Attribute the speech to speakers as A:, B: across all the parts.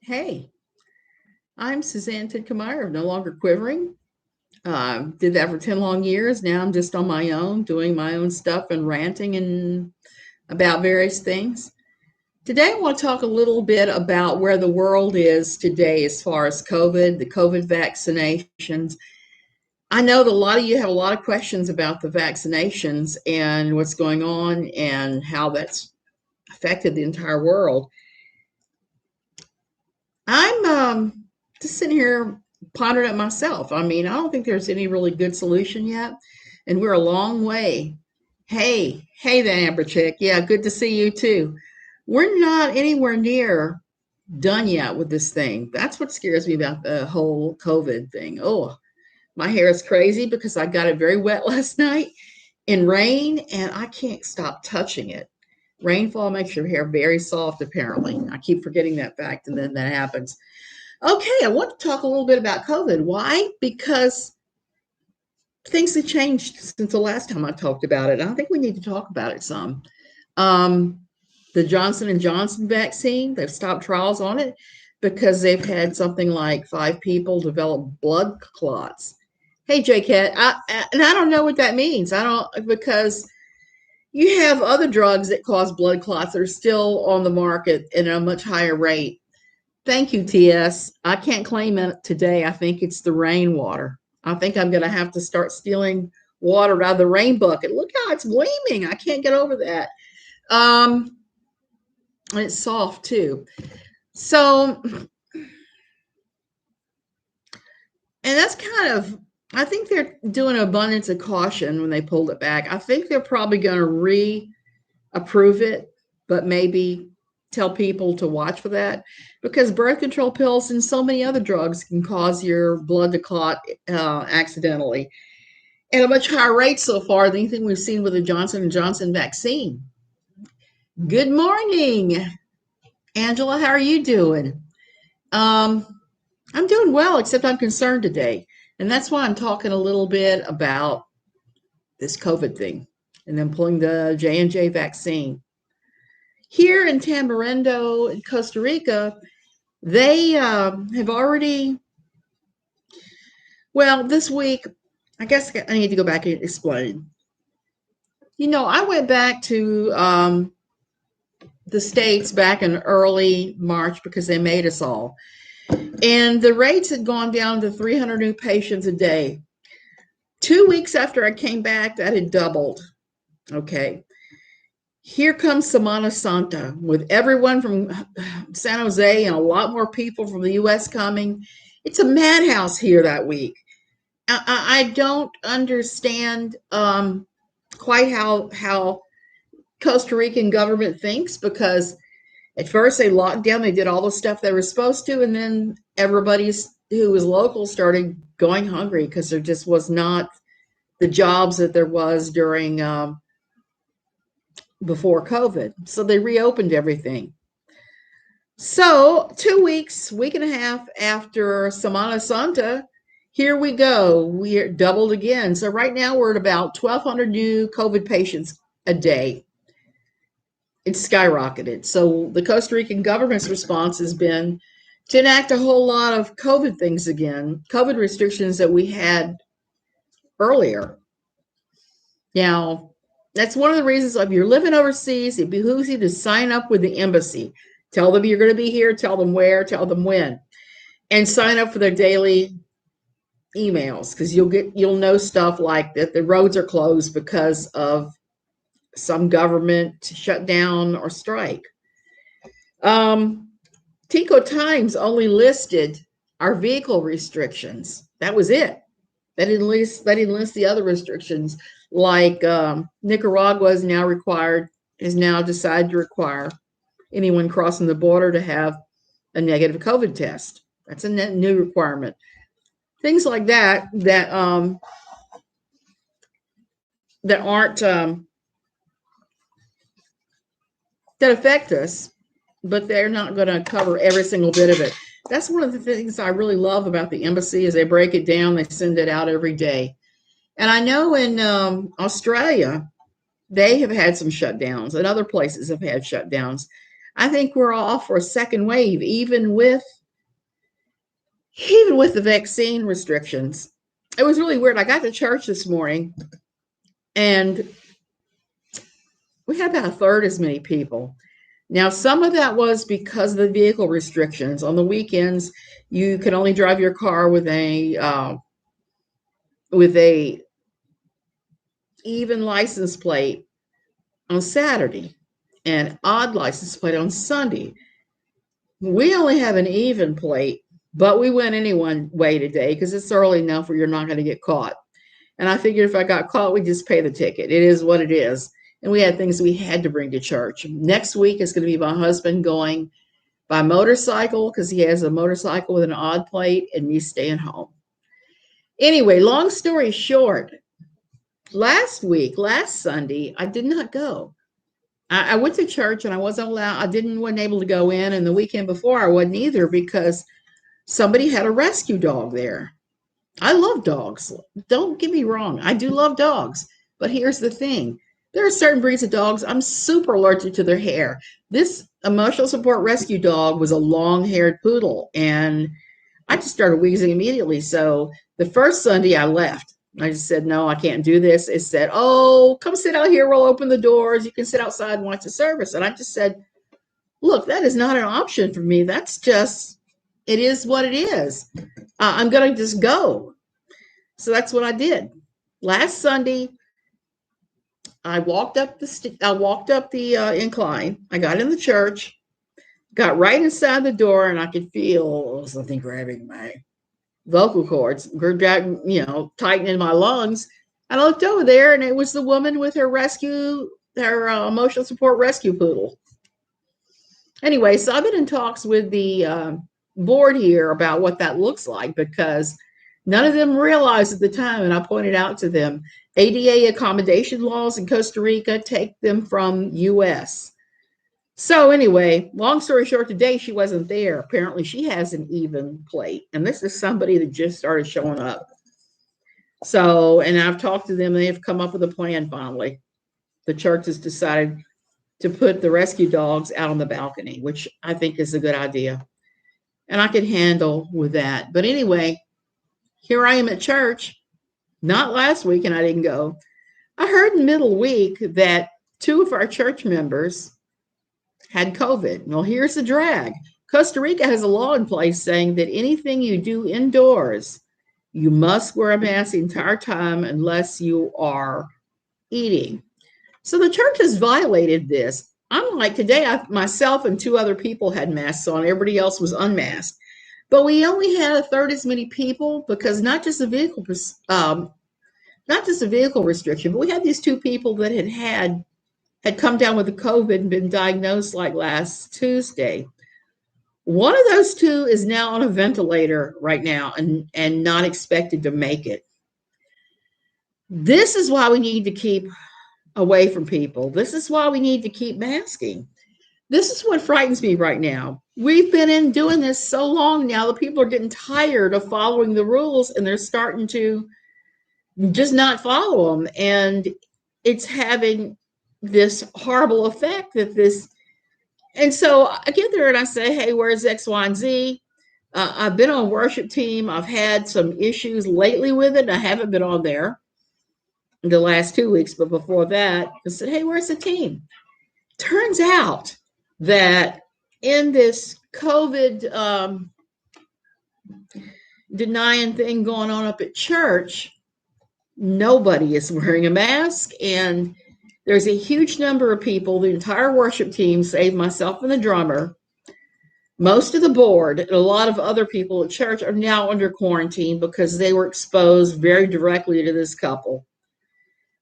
A: Hey, I'm Suzanne Tidkemeyer of No Longer Quivering. Did that for 10 long years. Now I'm just on my own, doing my own stuff and ranting and about various things. Today, I want to talk a little bit about where the world is today as far as COVID, the COVID vaccinations. I know that a lot of you have a lot of questions about the vaccinations and what's going on and how that's affected the entire world. I'm just sitting here pondering it myself. I mean, I don't think there's any really good solution yet, and we're a long way. Hey, that Amber chick. Yeah, good to see you too. We're not anywhere near done yet with this thing. That's what scares me about the whole COVID thing. Oh, my hair is crazy because I got it very wet last night in rain, and I can't stop touching it. Rainfall makes your hair very soft, apparently. I keep forgetting that fact, and then that happens. Okay, I want to talk a little bit about COVID. Why? Because things have changed since the last time I talked about it. I think we need to talk about it some. Um, the Johnson and Johnson vaccine, they've stopped trials on it because they've had something like 5 people develop blood clots. Hey, JCat, and I don't know what that means. I don't, because you have other drugs that cause blood clots that are still on the market at a much higher rate. Thank you, TS. I can't claim it today. I think it's the rainwater. I think I'm going to have to start stealing water out of the rain bucket. Look how it's gleaming. I can't get over that. And it's soft too. So, and that's kind of, I think they're doing an abundance of caution when they pulled it back. I think they're probably going to re-approve it, but maybe tell people to watch for that because birth control pills and so many other drugs can cause your blood to clot accidentally at a much higher rate so far than anything we've seen with the Johnson & Johnson vaccine. Good morning, Angela. How are you doing? I'm doing well, except I'm concerned today. And that's why I'm talking a little bit about this COVID thing and then pulling the J&J vaccine. Here in Tamarindo in Costa Rica, they have already, well, this week, I guess I need to go back and explain. I went back to the States back in early March because they made us all. And the rates had gone down to 300 new patients a day. 2 weeks after I came back, that had doubled. Okay. Here comes Semana Santa with everyone from San Jose and a lot more people from the U.S. coming. It's a madhouse here that week. I don't understand quite how Costa Rican government thinks, because at first they locked down, they did all the stuff they were supposed to, and then everybody who was local started going hungry because there just was not the jobs that there was during before COVID. So they reopened everything. So 2 weeks, week and a half after Semana Santa, here we go. We're doubled again. So right now we're at about 1,200 new COVID patients a day. It's skyrocketed. So the Costa Rican government's response has been to enact a whole lot of COVID things again, COVID restrictions that we had earlier. Now, that's one of the reasons if you're living overseas, it behooves you to sign up with the embassy. Tell them you're going to be here, tell them where, tell them when, and sign up for their daily emails, because you'll know stuff like that the roads are closed because of some government shutdown or strike. Tico Times only listed our vehicle restrictions. That was it. They didn't list the other restrictions, like Nicaragua is now decided to require anyone crossing the border to have a negative COVID test. That's a new requirement. Things like that aren't that affect us, but they're not going to cover every single bit of it. That's one of the things I really love about the embassy is they break it down, they send it out every day. And I know in Australia, they have had some shutdowns, and other places have had shutdowns. I think we're all for a second wave, even with even with the vaccine restrictions. It was really weird. I got to church this morning and we had about a third as many people. Now, some of that was because of the vehicle restrictions. On the weekends, you can only drive your car with a even license plate on Saturday and odd license plate on Sunday. We only have an even plate, but we went any one way today because it's early enough where you're not going to get caught. And I figured if I got caught, we just pay the ticket. It is what it is. And we had things we had to bring to church. Next week is going to be my husband going by motorcycle because he has a motorcycle with an odd plate and me staying home. Anyway, long story short, last Sunday, I did not go. I went to church and I wasn't allowed, wasn't able to go in. And the weekend before I wasn't either because somebody had a rescue dog there. I love dogs. Don't get me wrong. I do love dogs. But here's the thing. There are certain breeds of dogs. I'm super allergic to their hair. This emotional support rescue dog was a long-haired poodle. And I just started wheezing immediately. So the first Sunday I left. I just said, no, I can't do this. It said, oh, come sit out here. We'll open the doors. You can sit outside and watch the service. And I just said, look, that is not an option for me. That's just, it is what it is. I'm going to just go. So that's what I did. Last Sunday, I walked up the incline. I got in the church, got right inside the door, and I could feel something grabbing my vocal cords, tightening my lungs. And I looked over there, and it was the woman with her emotional support rescue poodle. Anyway, so I've been in talks with the board here about what that looks like because none of them realized at the time, and I pointed out to them, ADA accommodation laws in Costa Rica take them from U.S. So anyway, long story short, today she wasn't there. Apparently she has an even plate, and this is somebody that just started showing up. So, and I've talked to them, and they've come up with a plan finally. The church has decided to put the rescue dogs out on the balcony, which I think is a good idea. And I can handle with that. But anyway, here I am at church, not last week, and I didn't go. I heard in the middle of the week that 2 of our church members had COVID. Well, here's the drag. Costa Rica has a law in place saying that anything you do indoors, you must wear a mask the entire time unless you are eating. So the church has violated this. I'm like, today, myself and 2 other people had masks on. Everybody else was unmasked. But we only had a third as many people because not just a vehicle restriction, but we had these 2 people that had come down with the COVID and been diagnosed like last Tuesday. One of those 2 is now on a ventilator right now and not expected to make it. This is why we need to keep away from people. This is why we need to keep masking. This is what frightens me right now. We've been doing this so long now that people are getting tired of following the rules and they're starting to just not follow them. And it's having this horrible effect and so I get there and I say, hey, where's X, Y, and Z? I've been on worship team. I've had some issues lately with it. I haven't been on there the last 2 weeks, but before that, I said, hey, where's the team? Turns out that in this COVID denying thing going on up at church, nobody is wearing a mask, and there's a huge number of people, the entire worship team, save myself and the drummer, most of the board, and a lot of other people at church are now under quarantine because they were exposed very directly to this couple.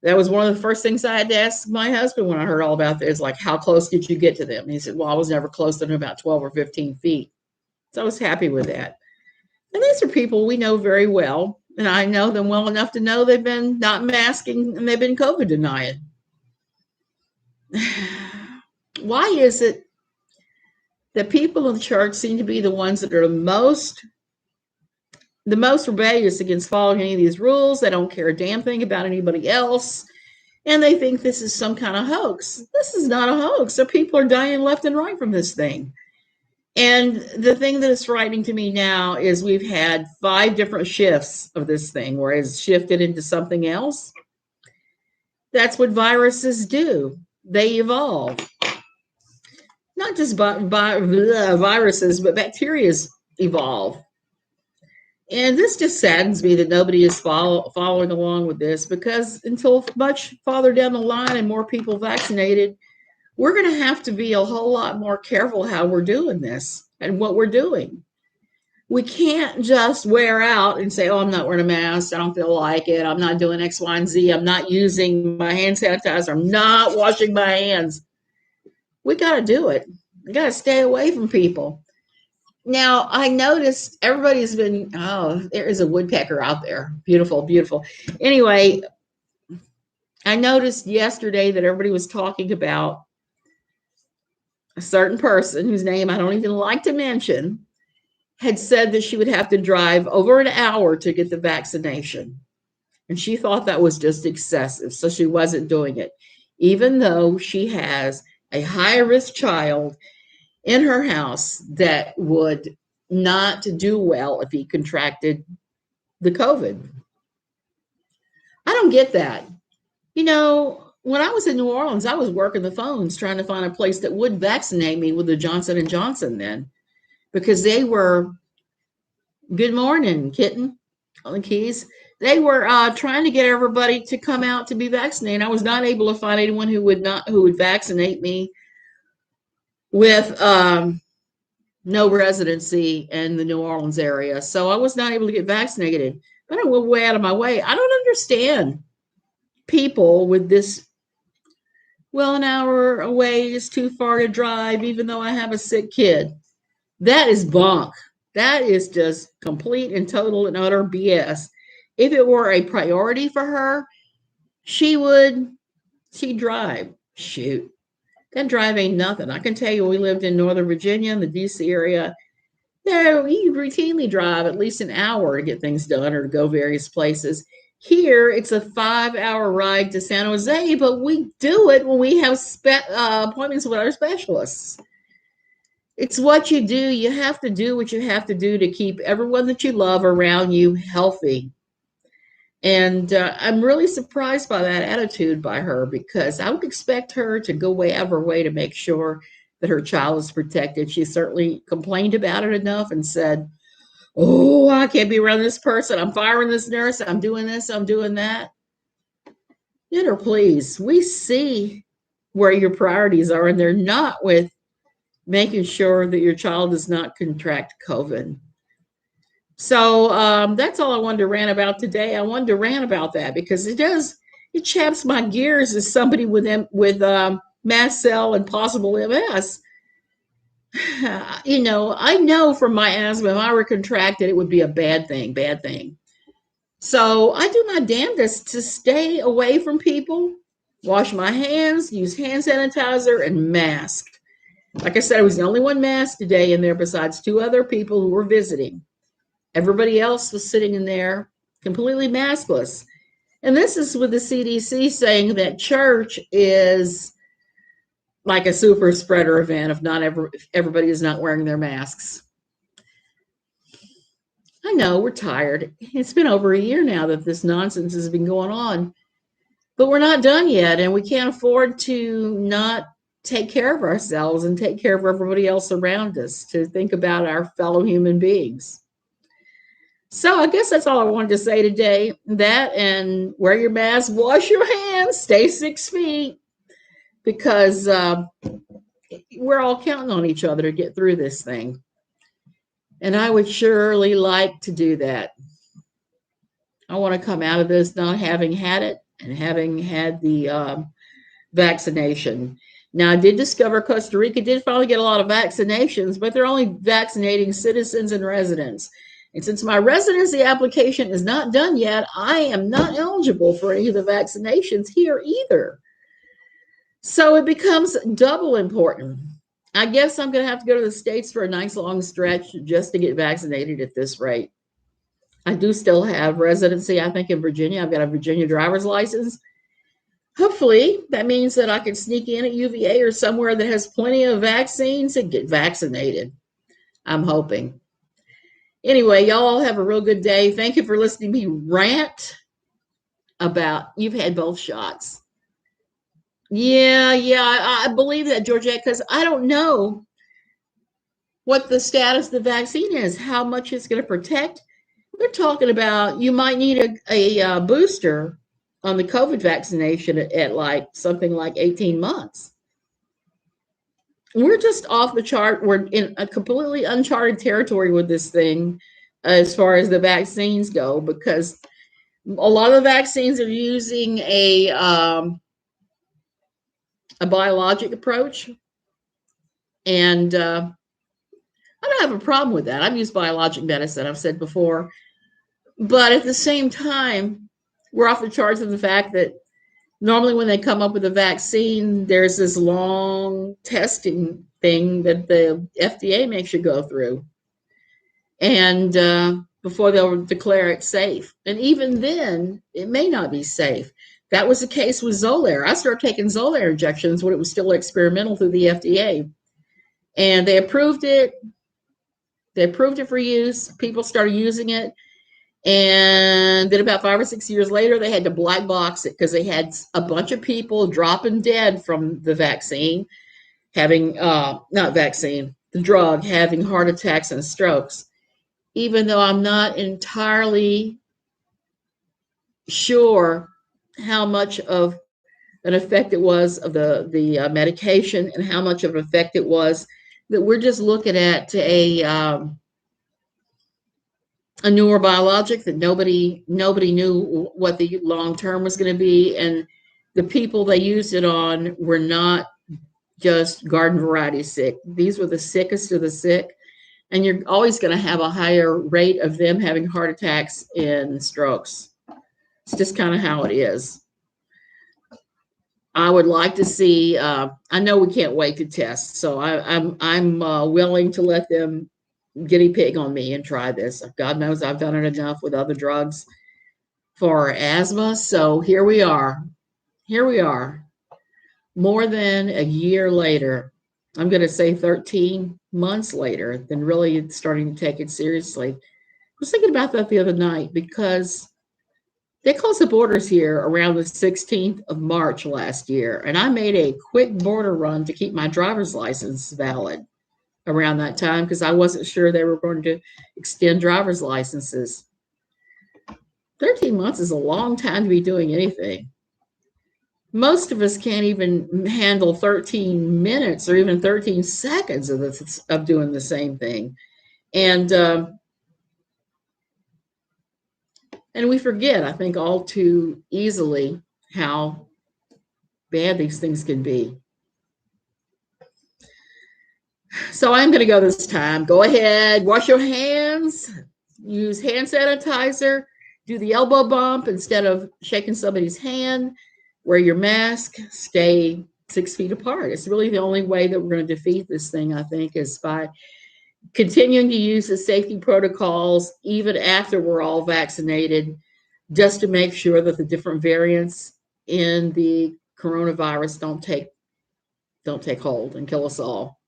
A: That was one of the first things I had to ask my husband when I heard all about this, like, how close did you get to them? And he said, well, I was never closer than about 12 or 15 feet. So I was happy with that. And these are people we know very well. And I know them well enough to know they've been not masking and they've been COVID denying. Why is it that people in the church seem to be the ones that are the most rebellious against following any of these rules? They don't care a damn thing about anybody else. And they think this is some kind of hoax. This is not a hoax. So people are dying left and right from this thing. And the thing that is frightening to me now is we've had 5 different shifts of this thing where it's shifted into something else. That's what viruses do. They evolve. Not just viruses, but bacteria evolve. And this just saddens me that nobody is following along with this, because until much farther down the line and more people vaccinated, we're going to have to be a whole lot more careful how we're doing this and what we're doing. We can't just wear out and say, oh, I'm not wearing a mask. I don't feel like it. I'm not doing X, Y, and Z. I'm not using my hand sanitizer. I'm not washing my hands. We got to do it. We got to stay away from people. Now, I noticed everybody's been, oh, there is a woodpecker out there. Beautiful, beautiful. Anyway, I noticed yesterday that everybody was talking about a certain person whose name I don't even like to mention had said that she would have to drive over an hour to get the vaccination. And she thought that was just excessive, so she wasn't doing it, even though she has a high-risk child in her house that would not do well if he contracted the COVID. I don't get that. When I was in New Orleans, I was working the phones trying to find a place that would vaccinate me with the Johnson and Johnson then, because they were, good morning, kitten, on the keys. They were trying to get everybody to come out to be vaccinated. I was not able to find anyone who would vaccinate me with no residency in the New Orleans area. So I was not able to get vaccinated. But I went way out of my way. I don't understand people with this, well, an hour away is too far to drive, even though I have a sick kid. That is bunk. That is just complete and total and utter BS. If it were a priority for her, she'd drive. Shoot. That drive ain't nothing. I can tell you, we lived in Northern Virginia, in the DC area. There, we routinely drive at least an hour to get things done or to go various places. Here, it's a 5-hour ride to San Jose, but we do it when we have appointments with our specialists. It's what you do. You have to do what you have to do to keep everyone that you love around you healthy. And I'm really surprised by that attitude by her, because I would expect her to go way out of her way to make sure that her child is protected. She certainly complained about it enough and said, oh, I can't be around this person. I'm firing this nurse. I'm doing this. I'm doing that. Get her, please. We see where your priorities are, and they're not with making sure that your child does not contract COVID. So that's all I wanted to rant about today. I wanted to rant about that because it chaps my gears as somebody with mast cell and possible MS. I know from my asthma, if I were contracted, it would be a bad thing. So I do my damnedest to stay away from people, wash my hands, use hand sanitizer, and mask. Like I said, I was the only one masked today in there besides 2 other people who were visiting. Everybody else was sitting in there completely maskless. And this is with the CDC saying that church is like a super spreader event if everybody is not wearing their masks. I know, we're tired. It's been over a year now that this nonsense has been going on. But we're not done yet, and we can't afford to not take care of ourselves and take care of everybody else around us, to think about our fellow human beings. So I guess that's all I wanted to say today. That, and wear your mask, wash your hands, stay 6 feet, because we're all counting on each other to get through this thing. And I would surely like to do that. I want to come out of this not having had it and having had the vaccination. Now, I did discover Costa Rica did finally get a lot of vaccinations, but they're only vaccinating citizens and residents. And since my residency application is not done yet, I am not eligible for any of the vaccinations here either. So it becomes double important. I guess I'm going to have to go to the States for a nice long stretch just to get vaccinated at this rate. I do still have residency, I think, in Virginia. I've got a Virginia driver's license. Hopefully, that means that I can sneak in at UVA or somewhere that has plenty of vaccines and get vaccinated. I'm hoping. Anyway, y'all have a real good day. Thank you for listening to me rant about you've had both shots. Yeah, I believe that, Georgette, because I don't know what the status of the vaccine is, how much it's going to protect. We're talking about you might need a booster on the COVID vaccination at like something like 18 months. We're just off the chart. We're in a completely uncharted territory with this thing as far as the vaccines go, because a lot of the vaccines are using a biologic approach, and I don't have a problem with that. I've used biologic medicine, I've said before, but at the same time, we're off the charts of the fact that normally when they come up with a vaccine, there's this long testing thing that the FDA makes you go through, and before they'll declare it safe. And even then, it may not be safe. That was the case with Xolair. I started taking Xolair injections when it was still experimental through the FDA, and they approved it. They approved it for use. People started using it, and then about 5 or 6 years later, they had to black box it because they had a bunch of people dropping dead from the vaccine, having not vaccine, the drug, having heart attacks and strokes. Even though I'm not entirely sure how much of an effect it was of the medication and how much of an effect it was that we're just looking at a newer biologic that nobody knew what the long term was going to be, and the people they used it on were not just garden variety sick. These were the sickest of the sick, and you're always going to have a higher rate of them having heart attacks and strokes. It's just kind of how it is. I would like to see. I know we can't wait to test, so I'm willing to let them guinea pig on me and try this. God knows I've done it enough with other drugs for asthma. So here we are. Here we are. More than a year later. I'm going to say 13 months later than really starting to take it seriously. I was thinking about that the other night because they closed the borders here around the 16th of March last year, and I made a quick border run to keep my driver's license valid around that time because I wasn't sure they were going to extend driver's licenses. 13 months is a long time to be doing anything. Most of us can't even handle 13 minutes or even 13 seconds of doing the same thing. And we forget, I think, all too easily how bad these things can be. So I'm going to go this time. Go ahead, wash your hands, use hand sanitizer, do the elbow bump instead of shaking somebody's hand, wear your mask, stay 6 feet apart. It's really the only way that we're going to defeat this thing, I think, is by continuing to use the safety protocols even after we're all vaccinated, just to make sure that the different variants in the coronavirus don't take hold and kill us all.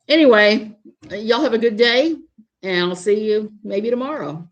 A: Anyway, y'all have a good day, and I'll see you maybe tomorrow.